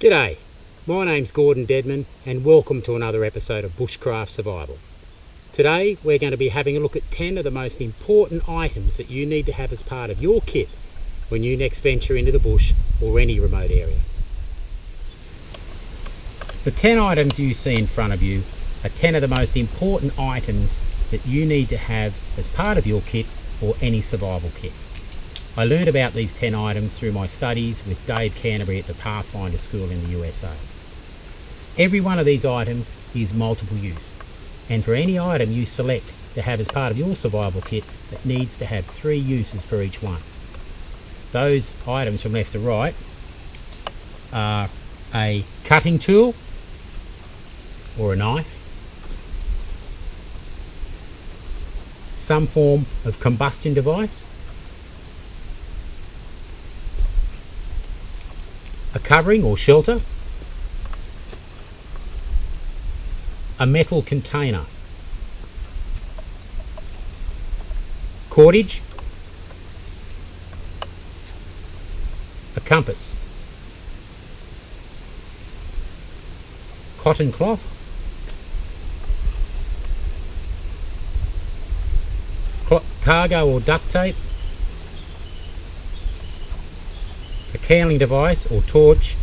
G'day, my name's Dedman and welcome to another episode of Bushcraft Survival. Today we're going to be having a look at 10 of the most important items that you need to have as part of your kit when you next venture into the bush or any remote area. The 10 items you see in front of you are 10 of the most important items that you need to have as part of your kit or any survival kit. I learned about these 10 items through my studies with Dave Canterbury at the Pathfinder School in the USA. Every one of these items is multiple use, and for any item you select to have as part of your survival kit, it needs to have 3 uses for each one. Those items from left to right are a cutting tool or a knife, some form of combustion device, a covering or shelter, a metal container, cordage, a compass, cotton cloth, cargo or duct tape, a candeling device or torch,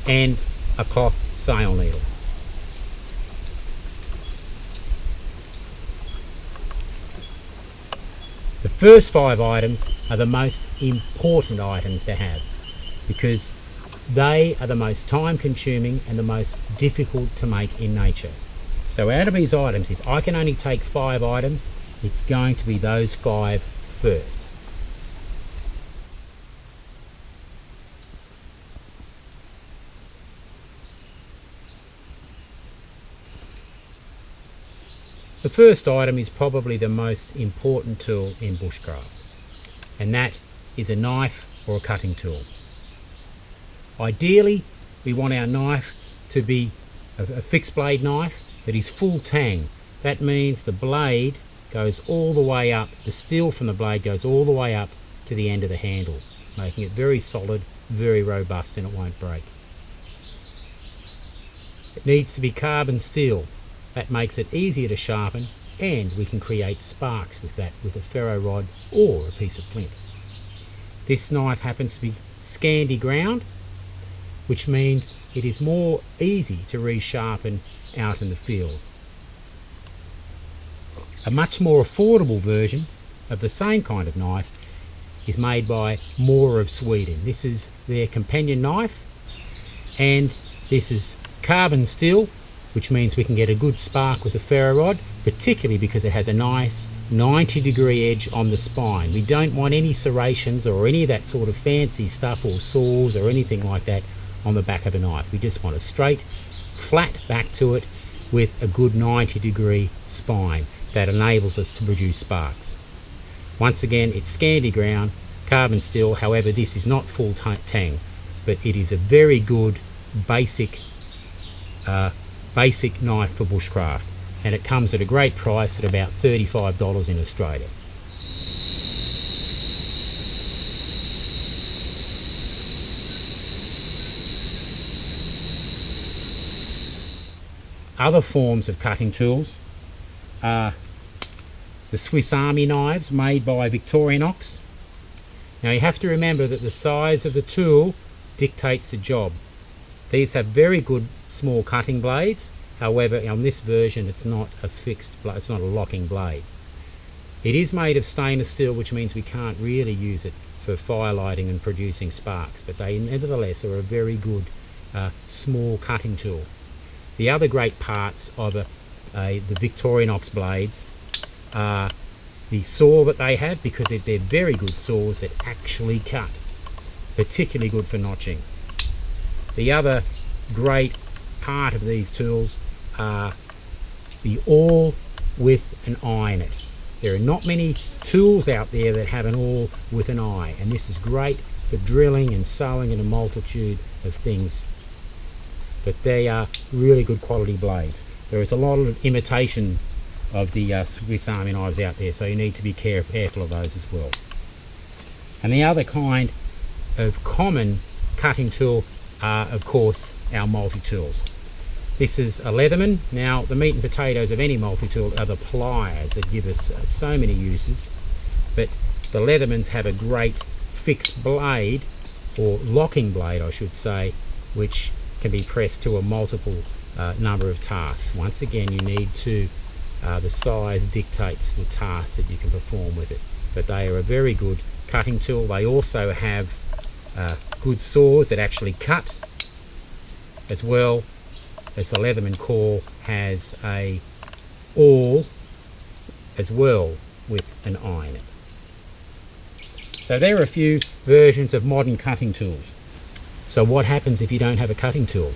and a cloth sail needle. The first 5 items are the most important items to have because they are the most time consuming and the most difficult to make in nature. So out of these items, if I can only take 5 items, it's going to be those 5 first. The first item is probably the most important tool in bushcraft, and that is a knife or a cutting tool. Ideally, we want our knife to be a fixed blade knife that is full tang. That means the blade goes all the way up, the steel from the blade goes all the way up to the end of the handle, making it very solid, very robust, and it won't break. It needs to be carbon steel. That makes it easier to sharpen, and we can create sparks with that with a ferro rod or a piece of flint. This knife happens to be Scandi ground, which means it is more easy to resharpen out in the field. A much more affordable version of the same kind of knife is made by Moore of Sweden. This is their companion knife, and this is carbon steel, which means we can get a good spark with a ferro rod, particularly because it has a nice 90-degree edge on the spine. We don't want any serrations or any of that sort of fancy stuff or saws or anything like that on the back of a knife. We just want a straight, flat back to it with a good 90-degree spine that enables us to produce sparks. Once again, it's Scandi ground, carbon steel. However, this is not full tang, but it is a very good basic knife for bushcraft, and it comes at a great price at about $35 in Australia. Other forms of cutting tools are the Swiss Army knives made by Victorinox. Now you have to remember that the size of the tool dictates the job. These have very good small cutting blades. However, on this version it's not a fixed blade, it's not a locking blade. It is made of stainless steel, which means we can't really use it for firelighting and producing sparks, but they nevertheless are a very good small cutting tool. The other great parts of the Victorinox blades are the saw that they have, because they're very good saws that actually cut, particularly good for notching. The other great part of these tools are the awl with an eye in it. There are not many tools out there that have an awl with an eye, and this is great for drilling and sewing and a multitude of things. But they are really good quality blades. There is a lot of imitation of the Swiss Army knives out there, so you need to be careful of those as well. And the other kind of common cutting tool are, of course, our multi-tools. This is a Leatherman. Now, the meat and potatoes of any multi-tool are the pliers that give us so many uses, but the Leathermans have a great fixed blade, or locking blade I should say, which can be pressed to a multiple number of tasks. Once again, you need to, the size dictates the tasks that you can perform with it, but they are a very good cutting tool. They also have good saws that actually cut, as well as the Leatherman core has a awl as well with an eye in it. So there are a few versions of modern cutting tools. So what happens if you don't have a cutting tool?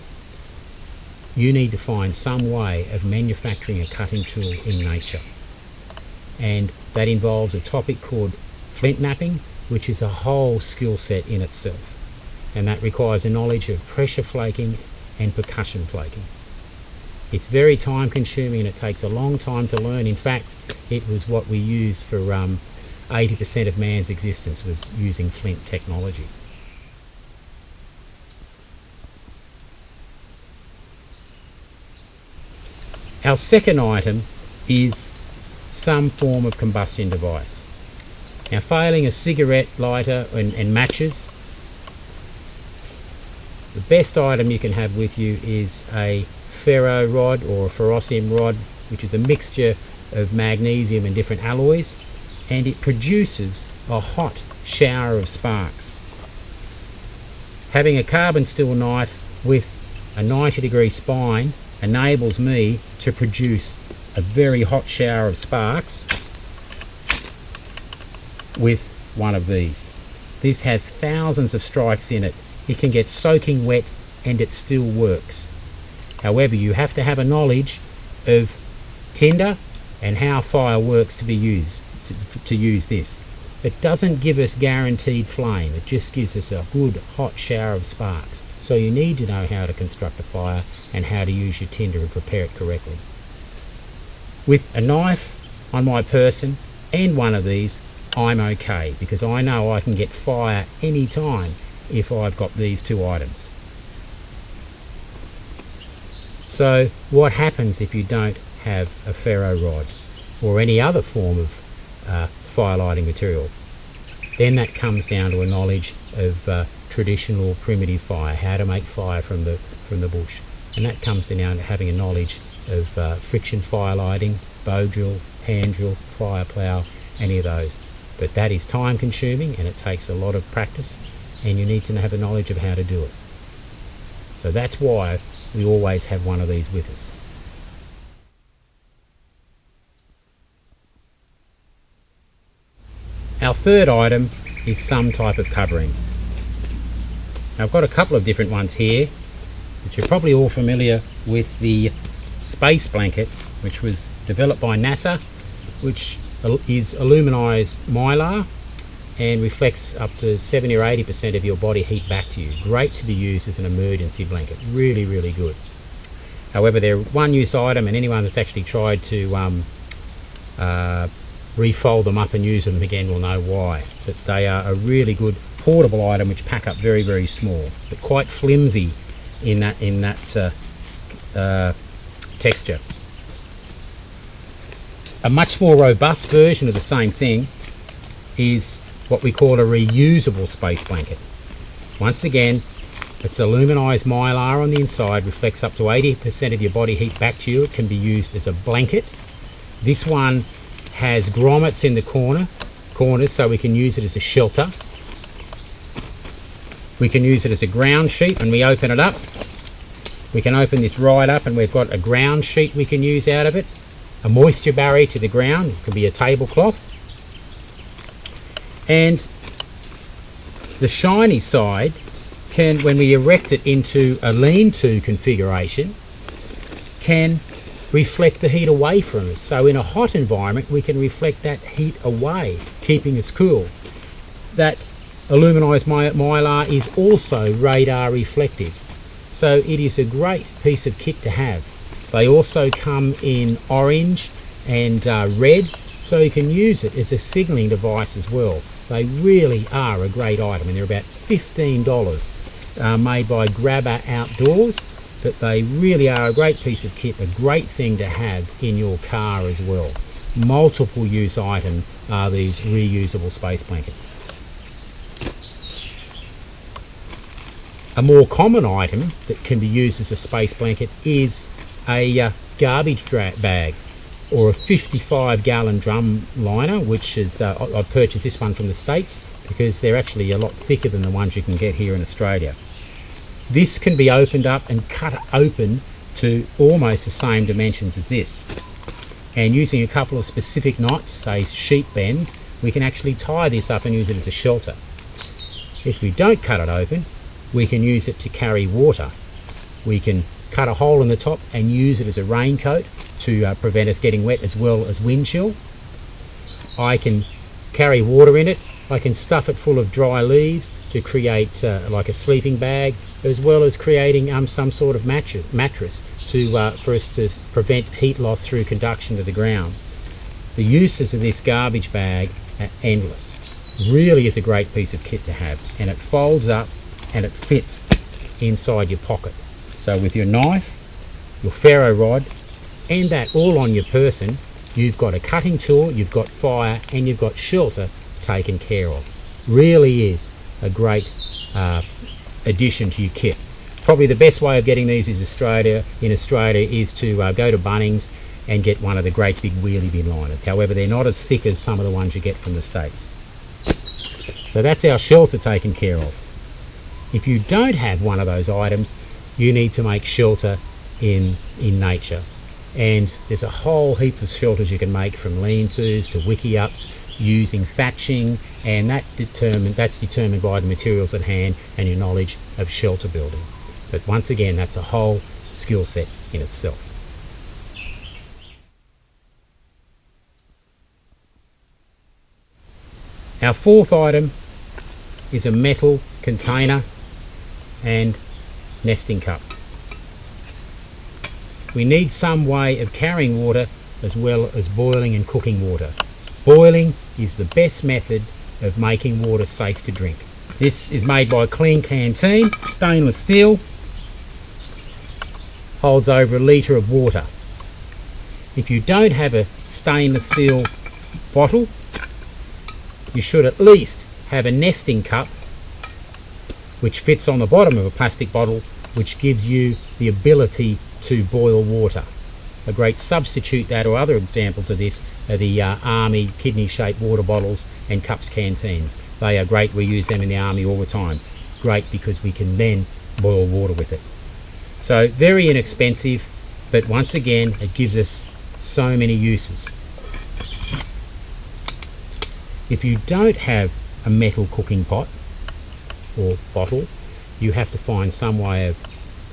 You need to find some way of manufacturing a cutting tool in nature, and that involves a topic called flint knapping, which is a whole skill set in itself, and that requires a knowledge of pressure flaking and percussion flaking. It's very time consuming and it takes a long time to learn. In fact, it was what we used for 80% of man's existence, was using flint technology. Our second item is some form of combustion device. Now, failing a cigarette lighter and matches, the best item you can have with you is a ferro rod or a ferrocerium rod, which is a mixture of magnesium and different alloys, and it produces a hot shower of sparks. Having a carbon steel knife with a 90-degree spine enables me to produce a very hot shower of sparks with one of these. This has thousands of strikes in it. It can get soaking wet and it still works. However, you have to have a knowledge of tinder and how fire works to be used to use this. It doesn't give us guaranteed flame, it just gives us a good hot shower of sparks. So you need to know how to construct a fire and how to use your tinder and prepare it correctly. With a knife on my person and one of these, I'm okay, because I know I can get fire anytime if I've got these two items. So what happens if you don't have a ferro rod or any other form of fire lighting material? Then that comes down to a knowledge of traditional primitive fire, how to make fire from the bush, and that comes down to having a knowledge of friction fire lighting, bow drill, hand drill, fire plough, any of those. But that is time consuming and it takes a lot of practice, and you need to have a knowledge of how to do it. So that's why we always have one of these with us. Our third item is some type of covering. Now, I've got a couple of different ones here, which you're probably all familiar with. The space blanket, which was developed by NASA, which is aluminized mylar and reflects up to 70 or 80% of your body heat back to you. Great to be used as an emergency blanket, really, really good. However, they're one-use item, and anyone that's actually tried to refold them up and use them again will know why. But they are a really good portable item which pack up very, very small, but quite flimsy in that texture. A much more robust version of the same thing is what we call a reusable space blanket. Once again, it's aluminized mylar on the inside, reflects up to 80% of your body heat back to you. It can be used as a blanket. This one has grommets in the corners, so we can use it as a shelter. We can use it as a ground sheet. When we open it up, we can open this right up and we've got a ground sheet we can use out of it. A moisture barrier to the ground, it could be a tablecloth. And the shiny side can, when we erect it into a lean-to configuration, can reflect the heat away from us. So in a hot environment, we can reflect that heat away, keeping us cool. That aluminized mylar is also radar reflective. So it is a great piece of kit to have. They also come in orange and red, so you can use it as a signalling device as well. They really are a great item, and they're about $15 made by Grabber Outdoors, but they really are a great piece of kit, a great thing to have in your car as well. Multiple use item are these reusable space blankets. A more common item that can be used as a space blanket is a garbage bag, or a 55-gallon drum liner, which is, I purchased this one from the States because they're actually a lot thicker than the ones you can get here in Australia. This can be opened up and cut open to almost the same dimensions as this. And using a couple of specific knots, say sheep bends, we can actually tie this up and use it as a shelter. If we don't cut it open, we can use it to carry water. We can cut a hole in the top and use it as a raincoat to prevent us getting wet, as well as wind chill. I can carry water in it. I can stuff it full of dry leaves to create like a sleeping bag, as well as creating some sort of mattress for us to prevent heat loss through conduction to the ground. The uses of this garbage bag are endless. Really is a great piece of kit to have, and it folds up and it fits inside your pocket. So with your knife, your ferro rod, and that all on your person, you've got a cutting tool, you've got fire, and you've got shelter taken care of. Really is a great addition to your kit. Probably the best way of getting these in Australia is to go to Bunnings and get one of the great big wheelie bin liners. However, they're not as thick as some of the ones you get from the States. So that's our shelter taken care of. If you don't have one of those items, you need to make shelter in nature. And there's a whole heap of shelters you can make, from lean-tos to wiki-ups, using thatching, and that's determined by the materials at hand and your knowledge of shelter building. But once again, that's a whole skill set in itself. Our fourth item is a metal container and nesting cup. We need some way of carrying water as well as boiling and cooking water. Boiling is the best method of making water safe to drink. This is made by Clean Canteen, stainless steel, holds over 1 litre of water. If you don't have a stainless steel bottle, you should at least have a nesting cup which fits on the bottom of a plastic bottle, which gives you the ability to boil water. A great substitute that, or other examples of this, are the Army kidney-shaped water bottles and cups canteens. They are great. We use them in the Army all the time. Great because we can then boil water with it. So very inexpensive, but once again, it gives us so many uses. If you don't have a metal cooking pot or bottle, you have to find some way of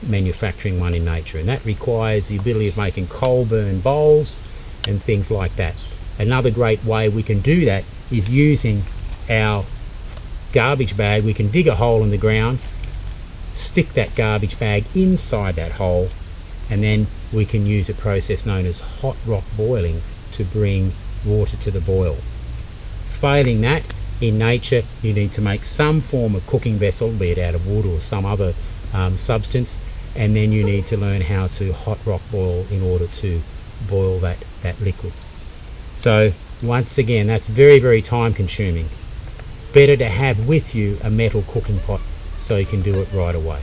manufacturing one in nature, and that requires the ability of making coal burn bowls and things like that. Another great way we can do that is using our garbage bag. We can dig a hole in the ground, stick that garbage bag inside that hole, and then we can use a process known as hot rock boiling to bring water to the boil. Failing that, in nature you need to make some form of cooking vessel, be it out of wood or some other substance, and then you need to learn how to hot rock boil in order to boil that liquid. So once again, that's very, very time consuming. Better to have with you a metal cooking pot so you can do it right away.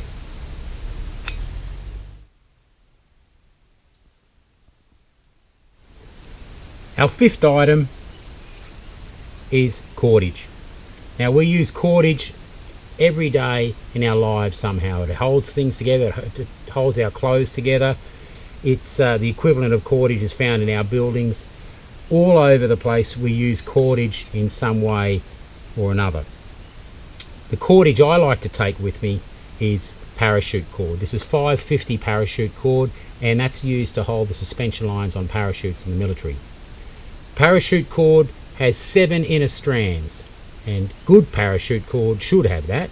Our fifth item is cordage. Now we use cordage every day in our lives somehow. It holds things together, it holds our clothes together. It's the equivalent of cordage is found in our buildings. All over the place we use cordage in some way or another. The cordage I like to take with me is parachute cord. This is 550 parachute cord, and that's used to hold the suspension lines on parachutes in the military. Parachute cord has 7 inner strands, and good parachute cord should have that,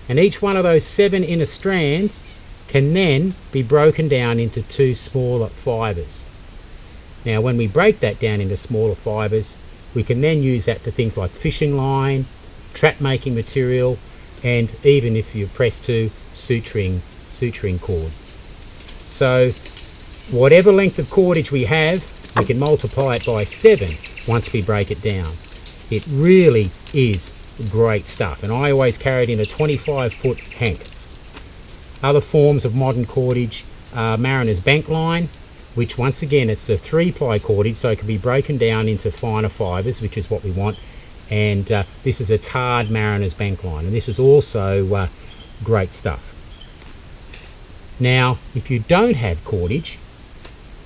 and each one of those 7 inner strands can then be broken down into 2 smaller fibres. Now when we break that down into smaller fibres, we can then use that to things like fishing line, trap making material, and even if you're pressed to, suturing cord. So whatever length of cordage we have, we can multiply it by 7 once we break it down. It really is great stuff, and I always carry it in a 25-foot hank. Other forms of modern cordage are Mariner's bank line, which once again it's a 3-ply cordage, so it can be broken down into finer fibres, which is what we want. And this is a tarred Mariner's bank line, and this is also great stuff. Now, if you don't have cordage,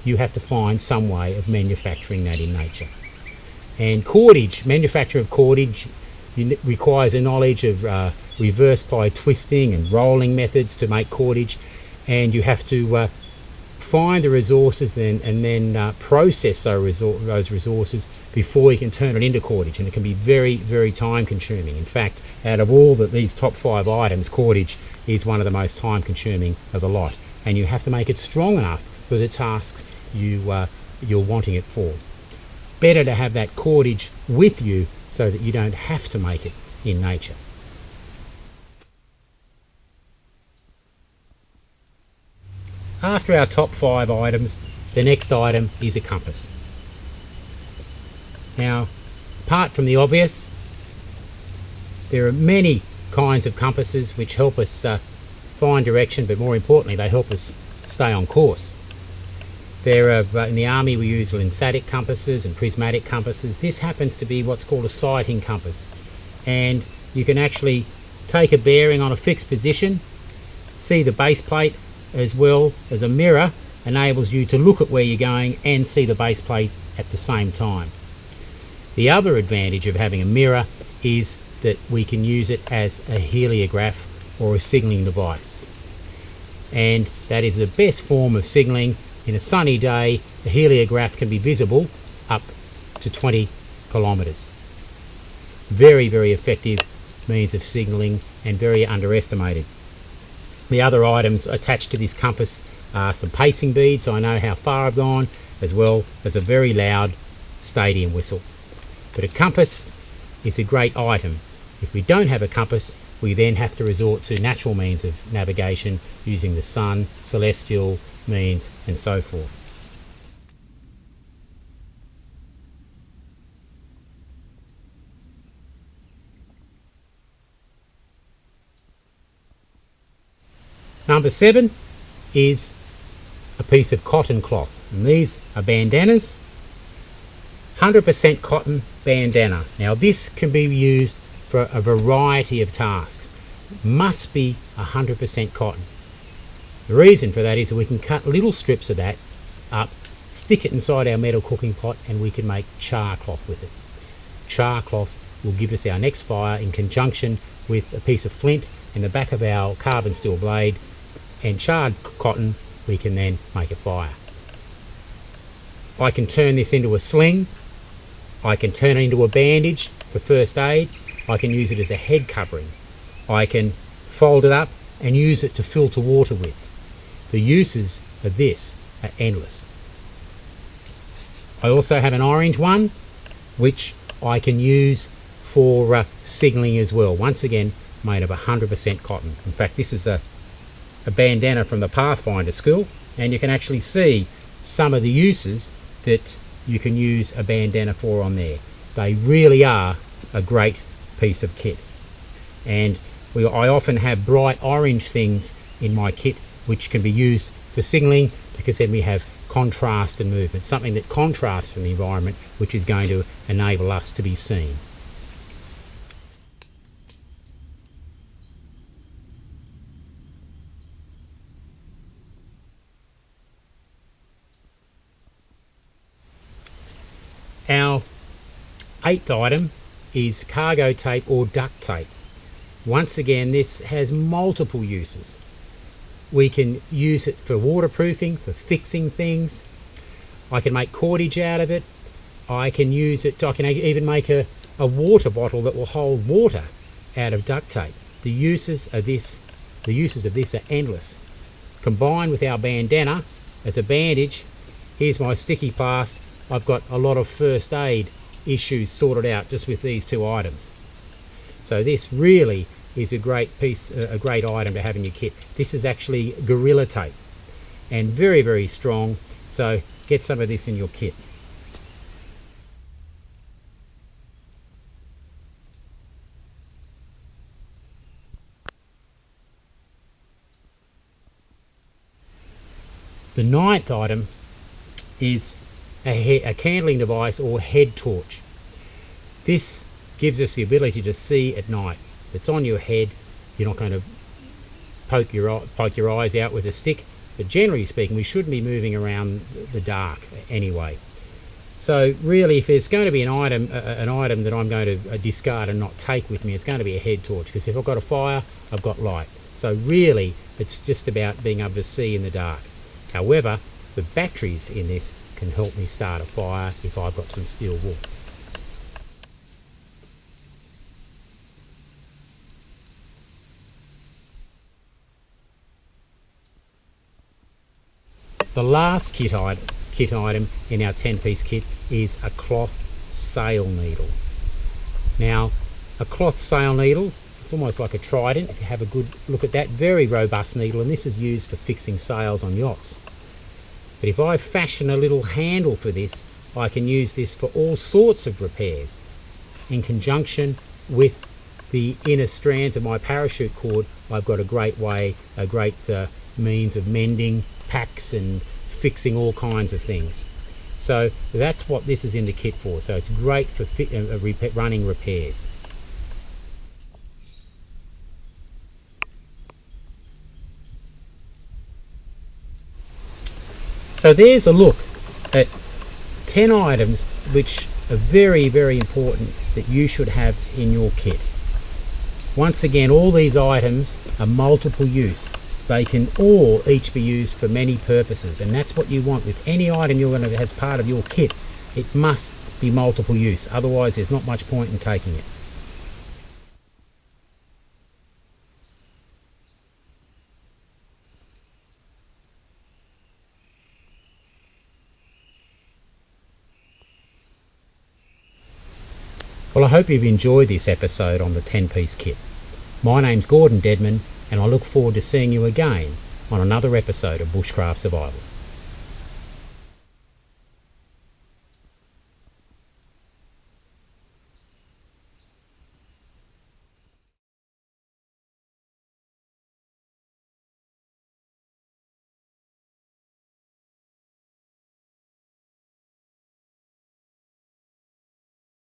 you have to find some way of manufacturing that in nature. And cordage, manufacture of cordage, requires a knowledge of reverse ply twisting and rolling methods to make cordage, and you have to find the resources and then process those resources before you can turn it into cordage, and it can be very, very time consuming. In fact, out of all these top 5 items, cordage is one of the most time consuming of the lot, and you have to make it strong enough for the tasks you're wanting it for. Better to have that cordage with you so that you don't have to make it in nature. After our top 5 items, the next item is a compass. Now, apart from the obvious, there are many kinds of compasses which help us find direction, but more importantly, they help us stay on course. There are, in the army we use lymphatic compasses and prismatic compasses. This happens to be what's called a sighting compass, and you can actually take a bearing on a fixed position, see the base plate, as well as a mirror enables you to look at where you're going and see the base plate at the same time. The other advantage of having a mirror is that we can use it as a heliograph or a signalling device, and that is the best form of signalling. In a sunny day, a heliograph can be visible up to 20 kilometres. Very, very effective means of signalling and very underestimated. The other items attached to this compass are some pacing beads, so I know how far I've gone, as well as a very loud stadium whistle. But a compass is a great item. If we don't have a compass, we then have to resort to natural means of navigation using the sun, celestial means, and so forth. Number 7 is a piece of cotton cloth, and these are bandanas. 100% cotton bandana. Now this can be used for a variety of tasks. Must be 100% cotton. The reason for that is that we can cut little strips of that up, stick it inside our metal cooking pot, and we can make char cloth with it. Char cloth will give us our next fire in conjunction with a piece of flint in the back of our carbon steel blade, and charred cotton we can then make a fire. I can turn this into a sling, I can turn it into a bandage for first aid, I can use it as a head covering, I can fold it up and use it to filter water with. The uses of this are endless. I also have an orange one which I can use for signalling as well, once again made of 100% cotton. In fact, this is a bandana from the Pathfinder School, and you can actually see some of the uses that you can use a bandana for on there. They really are a great piece of kit, and I often have bright orange things in my kit which can be used for signalling, because then we have contrast and movement, something that contrasts from the environment, which is going to enable us to be seen. Our 8th item is cargo tape or duct tape. Once again, this has multiple uses. We can use it for waterproofing, for fixing things. I can make cordage out of it. I can use it, I can even make a water bottle that will hold water out of duct tape. The uses of this are endless. Combined with our bandana as a bandage, here's my sticky plast. I've got a lot of first aid issues sorted out just with these 2 items. So this really is a great piece, a great item to have in your kit. This is actually Gorilla Tape, and very, very strong, so get some of this in your kit. The ninth item is a candling device or head torch. This gives us the ability to see at night. It's on your head. You're not going to poke your eyes out with a stick, but generally speaking, we shouldn't be moving around the dark anyway. So really, if there's going to be an item that I'm going to discard and not take with me, it's going to be a head torch, because if I've got a fire, I've got light. So really, it's just about being able to see in the dark. However, the batteries in this can help me start a fire if I've got some steel wool. The last kit item in our 10-piece kit is a cloth sail needle. Now, a cloth sail needle, it's almost like a trident. If you have a good look at that, very robust needle, and this is used for fixing sails on yachts. But if I fashion a little handle for this, I can use this for all sorts of repairs. In conjunction with the inner strands of my parachute cord, I've got a great means of mending packs and fixing all kinds of things. So that's what this is in the kit for. So it's great for running repairs. So there's a look at 10 items which are very, very important that you should have in your kit. Once again, all these items are multiple use. They can all each be used for many purposes, and that's what you want with any item you're going to as part of your kit. It must be multiple use, otherwise there's not much point in taking it. Well, I hope you've enjoyed this episode on the 10-piece kit. My name's Dedman, and I look forward to seeing you again on another episode of Bushcraft Survival.